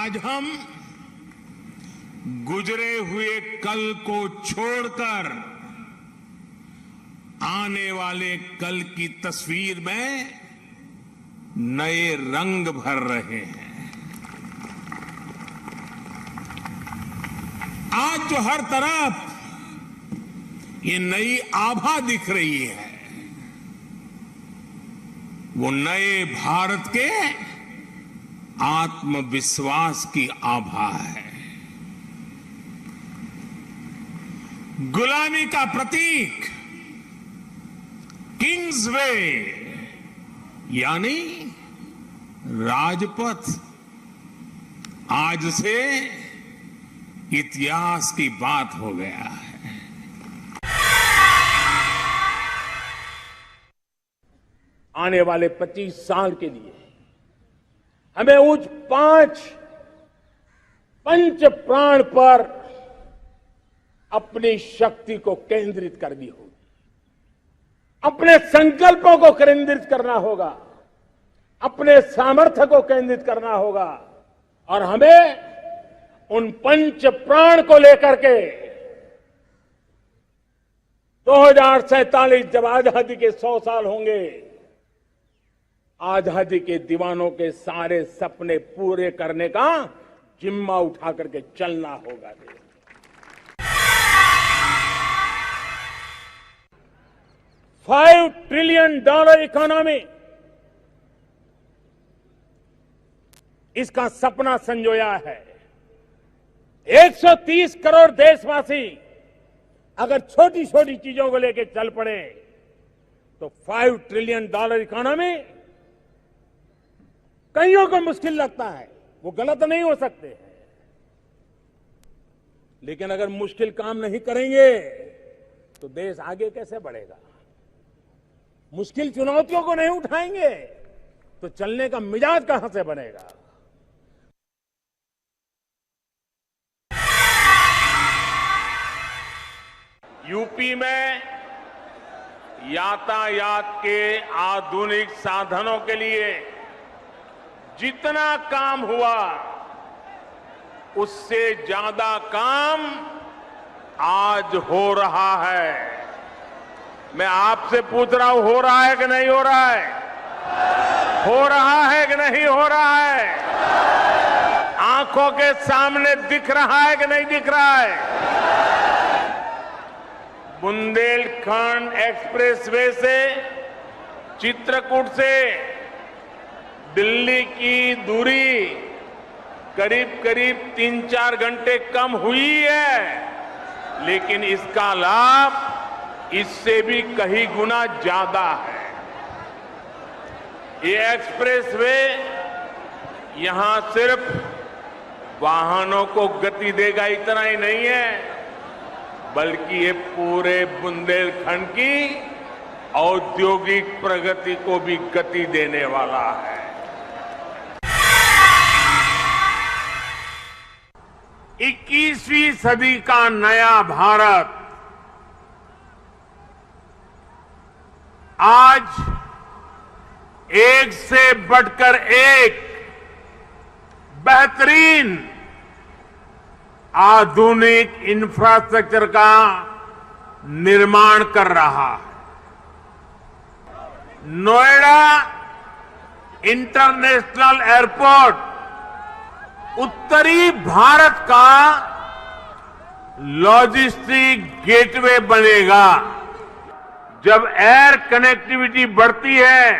आज हम गुजरे हुए कल को छोड़कर आने वाले कल की तस्वीर में नए रंग भर रहे हैं। आज जो हर तरफ ये नई आभा दिख रही है, वो नए भारत के आत्मविश्वास की आभा है। गुलामी का प्रतीक किंग्स वे यानी राजपथ आज से इतिहास की बात हो गया है। आने वाले 25 साल के लिए हमें उस 5 पंच प्राण पर अपनी शक्ति को केंद्रित करनी होगी, अपने संकल्पों को केंद्रित करना होगा, अपने सामर्थ्य को केंद्रित करना होगा और हमें उन पंच प्राण को लेकर के 2047 जब आजादी के 100 साल होंगे, आजादी के दीवानों के सारे सपने पूरे करने का जिम्मा उठा करके चलना होगा। $5 ट्रिलियन इकोनॉमी, इसका सपना संजोया है। 130 करोड़ देशवासी अगर छोटी छोटी चीजों को लेकर चल पड़े तो $5 ट्रिलियन इकोनॉमी कईयों को मुश्किल लगता है, वो गलत नहीं हो सकते, लेकिन अगर मुश्किल काम नहीं करेंगे तो देश आगे कैसे बढ़ेगा? मुश्किल चुनौतियों को नहीं उठाएंगे तो चलने का मिजाज कहां से बनेगा? यूपी में यातायात के आधुनिक साधनों के लिए जितना काम हुआ उससे ज्यादा काम आज हो रहा है। मैं आपसे पूछ रहा हूं, हो रहा है कि नहीं हो रहा है? हो रहा है कि नहीं हो रहा है? आंखों के सामने दिख रहा है कि नहीं दिख रहा है? बुंदेलखंड एक्सप्रेसवे से चित्रकूट से दिल्ली की दूरी करीब करीब 3-4 घंटे कम हुई है, लेकिन इसका लाभ इससे भी कई गुना ज्यादा है। ये एक्सप्रेसवे यहां सिर्फ वाहनों को गति देगा इतना ही नहीं है, बल्कि ये पूरे बुंदेलखंड की औद्योगिक प्रगति को भी गति देने वाला है। 21वीं सदी का नया भारत आज एक से बढ़कर एक बेहतरीन आधुनिक इंफ्रास्ट्रक्चर का निर्माण कर रहा है। नोएडा इंटरनेशनल एयरपोर्ट उत्तरी भारत का लॉजिस्टिक गेटवे बनेगा। जब एयर कनेक्टिविटी बढ़ती है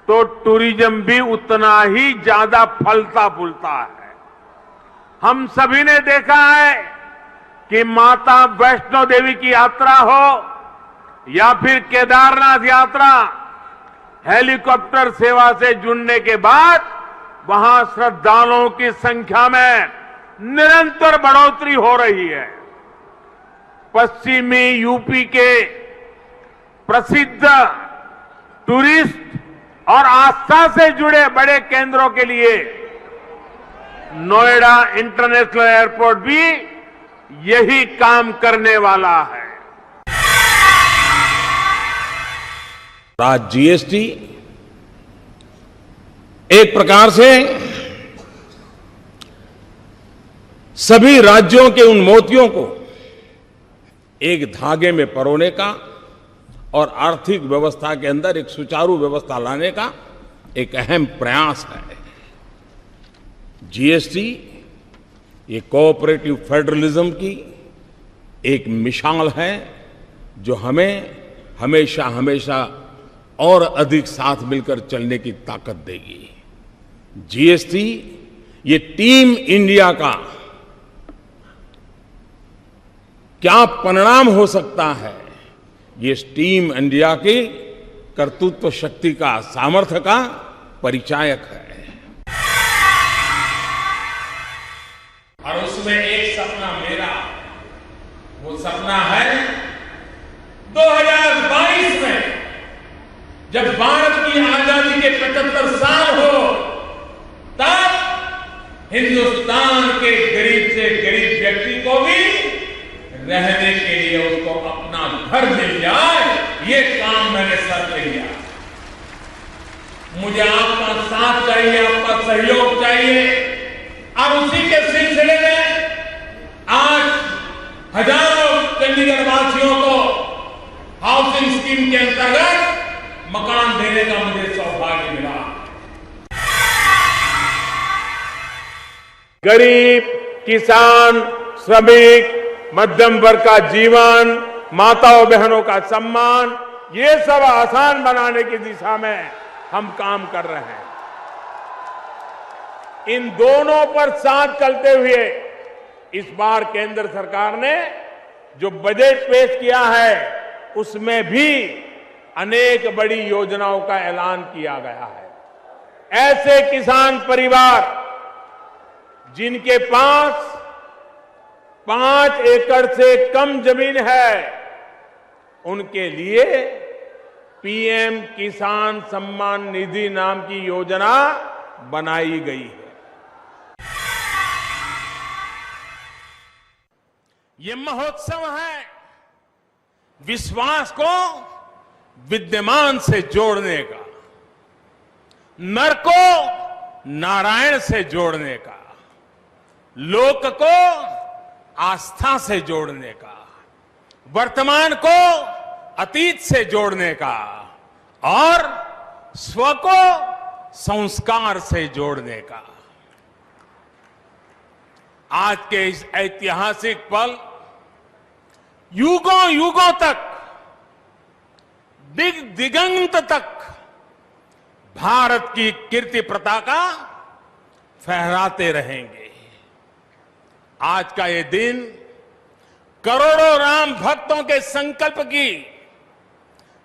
तो टूरिज्म भी उतना ही ज्यादा फलता फूलता है। हम सभी ने देखा है कि माता वैष्णो देवी की यात्रा हो या फिर केदारनाथ यात्रा, हेलीकॉप्टर सेवा से जुड़ने के बाद वहां श्रद्धालुओं की संख्या में निरंतर बढ़ोतरी हो रही है। पश्चिमी यूपी के प्रसिद्ध टूरिस्ट और आस्था से जुड़े बड़े केंद्रों के लिए नोएडा इंटरनेशनल एयरपोर्ट भी यही काम करने वाला है। आज जीएसटी एक प्रकार से सभी राज्यों के उन मोतियों को एक धागे में परोने का और आर्थिक व्यवस्था के अंदर एक सुचारू व्यवस्था लाने का एक अहम प्रयास है। जीएसटी ये कोऑपरेटिव फेडरलिज्म की एक मिसाल है जो हमें हमेशा हमेशा और अधिक साथ मिलकर चलने की ताकत देगी। जीएसटी ये टीम इंडिया का क्या परिणाम हो सकता है, ये टीम इंडिया की कर्तृत्व शक्ति का, सामर्थ्य का परिचायक है। और उसमें एक सपना मेरा, वो सपना है 2022 में जब भारत की आजादी के 75 साल हो, तब हिंदुस्तान के गरीब से गरीब व्यक्ति को भी रहने के लिए उसको अपना घर मिल जाए, ये काम मैंने सर पे लिया। मुझे आपका साथ चाहिए, आपका सहयोग चाहिए, और उसी के सिलसिले में आज हजारों चंडीगढ़ वासियों को हाउसिंग स्कीम के अंतर्गत मकान देने का मुझे सौभाग्य मिला। गरीब, किसान, श्रमिक, मध्यम वर्ग का जीवन, माताओं बहनों का सम्मान, ये सब आसान बनाने की दिशा में हम काम कर रहे हैं। इन दोनों पर साथ चलते हुए इस बार केंद्र सरकार ने जो बजट पेश किया है, उसमें भी अनेक बड़ी योजनाओं का ऐलान किया गया है। ऐसे किसान परिवार जिनके पास 5 एकड़ से कम जमीन है, उनके लिए पीएम किसान सम्मान निधि नाम की योजना बनाई गई है। ये महोत्सव है विश्वास को विद्यमान से जोड़ने का, नर को नारायण से जोड़ने का, लोक को आस्था से जोड़ने का, वर्तमान को अतीत से जोड़ने का और स्व को संस्कार से जोड़ने का। आज के इस ऐतिहासिक पल युगों युगों तक, दिग दिगंत तक भारत की कीर्ति पताका फहराते रहेंगे। आज का ये दिन करोड़ों राम भक्तों के संकल्प की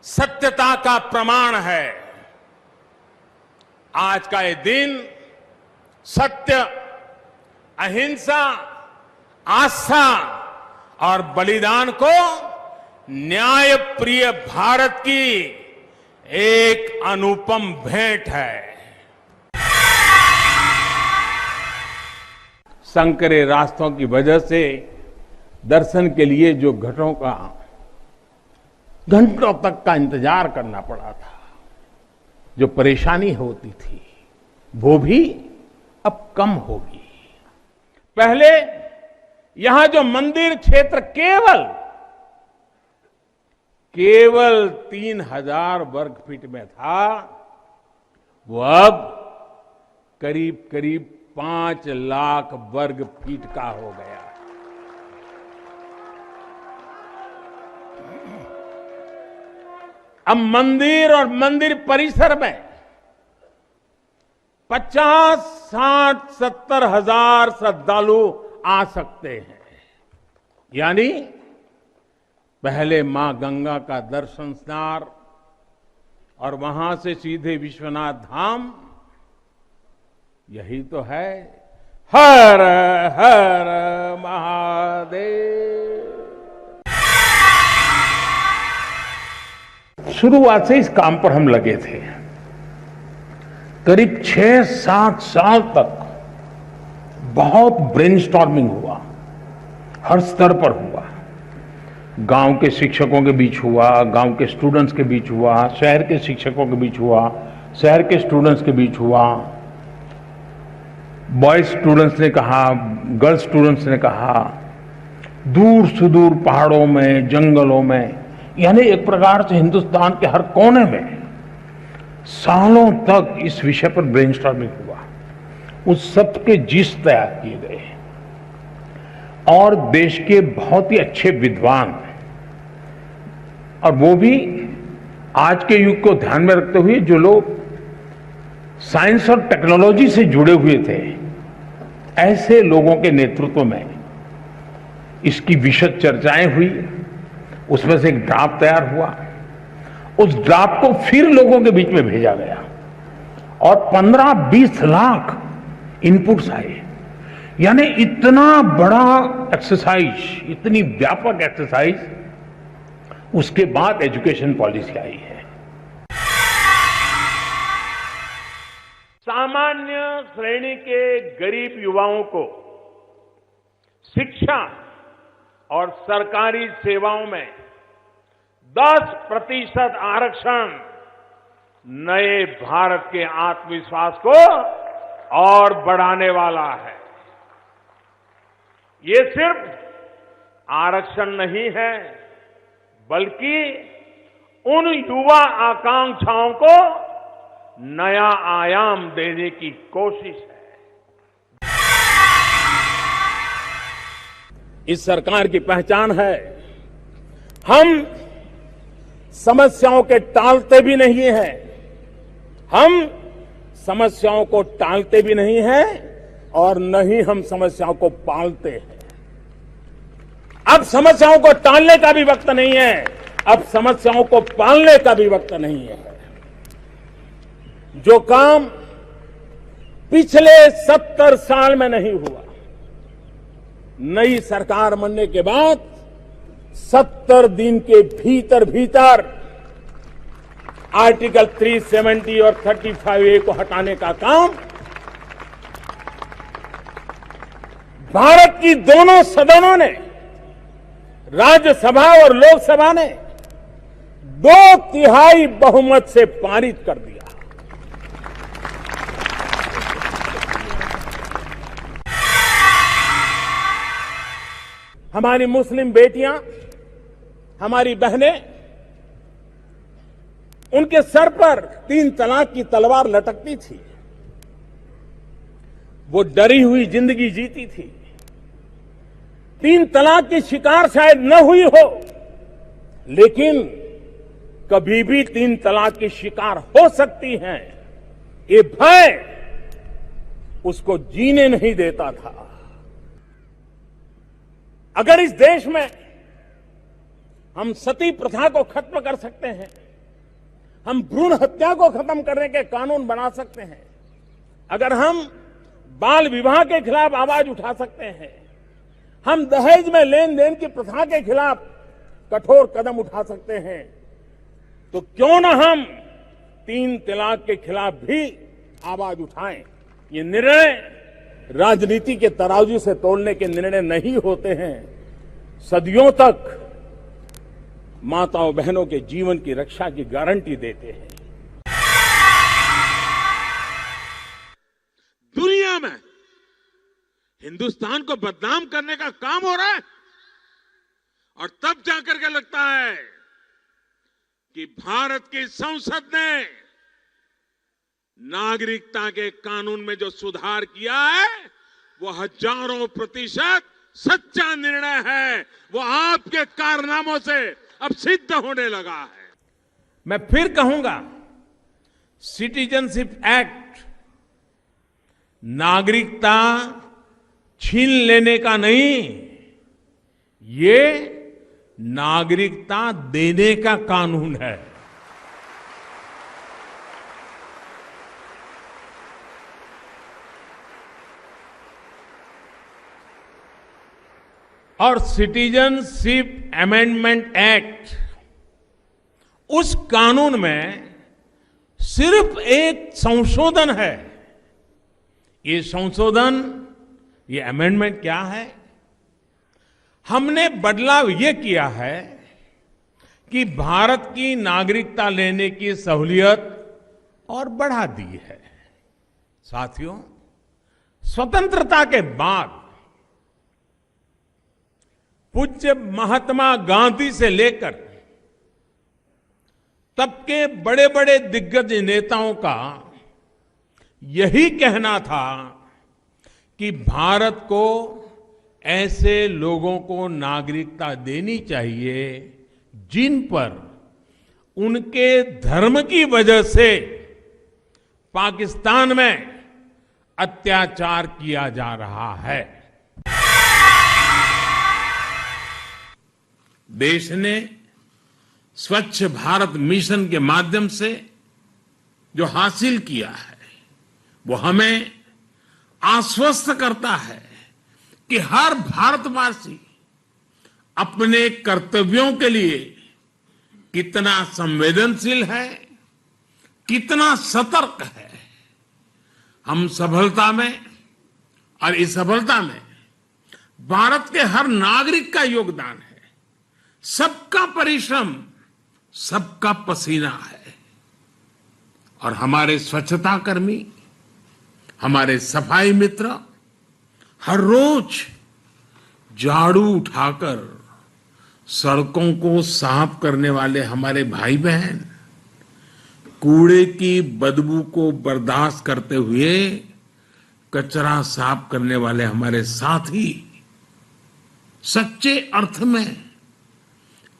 सत्यता का प्रमाण है। आज का ये दिन सत्य, अहिंसा, आस्था और बलिदान को न्याय प्रिय भारत की एक अनुपम भेंट है। संकरे रास्तों की वजह से दर्शन के लिए जो घंटों तक का इंतजार करना पड़ा था, जो परेशानी होती थी, वो भी अब कम होगी। पहले यहां जो मंदिर क्षेत्र केवल 3000 वर्ग फीट में था, वो अब करीब करीब 5 लाख वर्ग फीट का हो गया। अब मंदिर और मंदिर परिसर में 50, 60, 70 हजार श्रद्धालु आ सकते हैं। यानी पहले मां गंगा का दर्शन स्नान और वहां से सीधे विश्वनाथ धाम, यही तो है। हर हर महादेव। शुरुआत से इस काम पर हम लगे थे। करीब 6-7 साल तक बहुत ब्रेनस्टॉर्मिंग हुआ, हर स्तर पर हुआ। गांव के शिक्षकों के बीच हुआ, गांव के स्टूडेंट्स के बीच हुआ, शहर के शिक्षकों के बीच हुआ, शहर के स्टूडेंट्स के बीच हुआ। बॉयज स्टूडेंट्स ने कहा, गर्ल्स स्टूडेंट्स ने कहा, दूर सुदूर पहाड़ों में, जंगलों में, यानी एक प्रकार से हिंदुस्तान के हर कोने में सालों तक इस विषय पर ब्रेनस्टॉर्मिंग हुआ। उस सब के जिस तैयार किए गए और देश के बहुत ही अच्छे विद्वान, और वो भी आज के युग को ध्यान में रखते हुए जो लोग साइंस और टेक्नोलॉजी से जुड़े हुए थे, ऐसे लोगों के नेतृत्व में इसकी विशद चर्चाएं हुई। उसमें से एक ड्राफ्ट तैयार हुआ। उस ड्राफ्ट को फिर लोगों के बीच में भेजा गया और 15-20 लाख इनपुट्स आए। यानी इतना बड़ा एक्सरसाइज, इतनी व्यापक एक्सरसाइज, उसके बाद एजुकेशन पॉलिसी आई है। सामान्य श्रेणी के गरीब युवाओं को शिक्षा और सरकारी सेवाओं में 10% आरक्षण नए भारत के आत्मविश्वास को और बढ़ाने वाला है। ये सिर्फ आरक्षण नहीं है, बल्कि उन युवा आकांक्षाओं को नया आयाम देने की कोशिश है। इस सरकार की पहचान है, हम समस्याओं के टालते भी नहीं हैं, हम समस्याओं को टालते भी नहीं हैं और न ही हम समस्याओं को पालते हैं। अब समस्याओं को टालने का भी वक्त नहीं है, अब समस्याओं को पालने का भी वक्त नहीं है। जो काम पिछले 70 साल में नहीं हुआ, नई सरकार बनने के बाद 70 दिन के भीतर भीतर आर्टिकल 370 और 35A को हटाने का काम भारत की दोनों सदनों ने, राज्यसभा और लोकसभा ने 2/3 बहुमत से पारित कर दिया। हमारी मुस्लिम बेटियां, हमारी बहनें, उनके सर पर 3 तलाक की तलवार लटकती थी। वो डरी हुई जिंदगी जीती थी। 3 तलाक की शिकार शायद न हुई हो, लेकिन कभी भी 3 तलाक की शिकार हो सकती हैं, ये भय उसको जीने नहीं देता था। अगर इस देश में हम सती प्रथा को खत्म कर सकते हैं, हम भ्रूण हत्या को खत्म करने के कानून बना सकते हैं, अगर हम बाल विवाह के खिलाफ आवाज उठा सकते हैं, हम दहेज में लेन देन की प्रथा के खिलाफ कठोर कदम उठा सकते हैं, तो क्यों ना हम 3 तलाक के खिलाफ भी आवाज उठाएं। ये निर्णय राजनीति के तराजू से तोलने के निर्णय नहीं होते हैं, सदियों तक माताओं बहनों के जीवन की रक्षा की गारंटी देते हैं। दुनिया में हिंदुस्तान को बदनाम करने का काम हो रहा है और तब जाकर के लगता है कि भारत की संसद ने नागरिकता के कानून में जो सुधार किया है वो 1000% सच्चा निर्णय है, वो आपके कारनामों से अब सिद्ध होने लगा है। मैं फिर कहूंगा, सिटीजनशिप एक्ट नागरिकता छीन लेने का नहीं, ये नागरिकता देने का कानून है। और सिटीजनशिप अमेंडमेंट एक्ट, उस कानून में सिर्फ एक संशोधन है। ये संशोधन, ये अमेंडमेंट क्या है? हमने बदलाव ये किया है कि भारत की नागरिकता लेने की सहूलियत और बढ़ा दी है। साथियों, स्वतंत्रता के बाद पूज्य महात्मा गांधी से लेकर तब के बड़े बड़े दिग्गज नेताओं का यही कहना था कि भारत को ऐसे लोगों को नागरिकता देनी चाहिए जिन पर उनके धर्म की वजह से पाकिस्तान में अत्याचार किया जा रहा है। देश ने स्वच्छ भारत मिशन के माध्यम से जो हासिल किया है वो हमें आश्वस्त करता है कि हर भारतवासी अपने कर्तव्यों के लिए कितना संवेदनशील है, कितना सतर्क है। हम सफलता में और इस सफलता में भारत के हर नागरिक का योगदान है, सबका परिश्रम, सबका पसीना है। और हमारे स्वच्छता कर्मी, हमारे सफाई मित्र हर रोज झाड़ू उठाकर सड़कों को साफ करने वाले हमारे भाई बहन, कूड़े की बदबू को बर्दाश्त करते हुए कचरा साफ करने वाले हमारे साथी सच्चे अर्थ में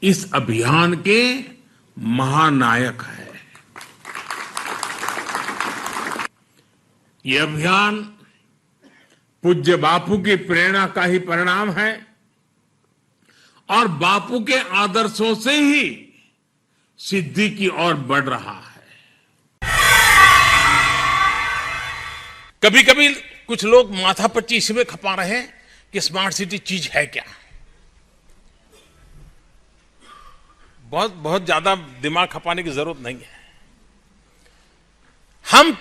इस अभियान के महानायक है। ये अभियान पूज्य बापू की प्रेरणा का ही परिणाम है और बापू के आदर्शों से ही सिद्धि की ओर बढ़ रहा है। कभी कभी कुछ लोग माथापच्ची इसमें खपा रहे हैं कि स्मार्ट सिटी चीज है क्या। बहुत ज्यादा दिमाग खपाने की जरूरत नहीं है। हम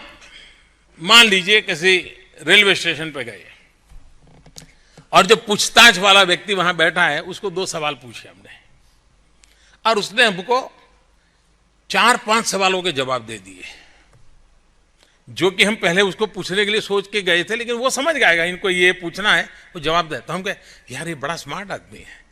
मान लीजिए किसी रेलवे स्टेशन पे गए और जो पूछताछ वाला व्यक्ति वहां बैठा है उसको 2 सवाल पूछे हमने और उसने हमको 4-5 सवालों के जवाब दे दिए, जो कि हम पहले उसको पूछने के लिए सोच के गए थे, लेकिन वो समझ गएगा इनको ये पूछना है, वो जवाब दे। तो हम कहे यार ये बड़ा स्मार्ट आदमी है।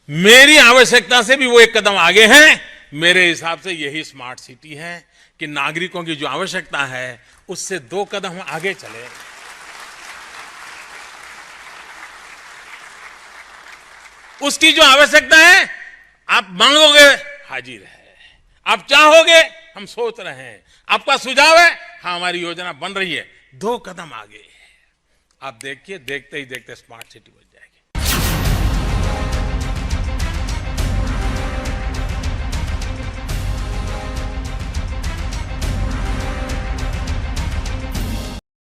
मेरी आवश्यकता से भी वो एक कदम आगे हैं। मेरे हिसाब से यही स्मार्ट सिटी है कि नागरिकों की जो आवश्यकता है उससे 2 कदम आगे चले। उसकी जो आवश्यकता है आप मांगोगे हाजिर है, आप चाहोगे हम सोच रहे हैं, आपका सुझाव है हाँ हमारी योजना बन रही है, 2 कदम आगे। आप देखिए, देखते ही देखते स्मार्ट सिटी बन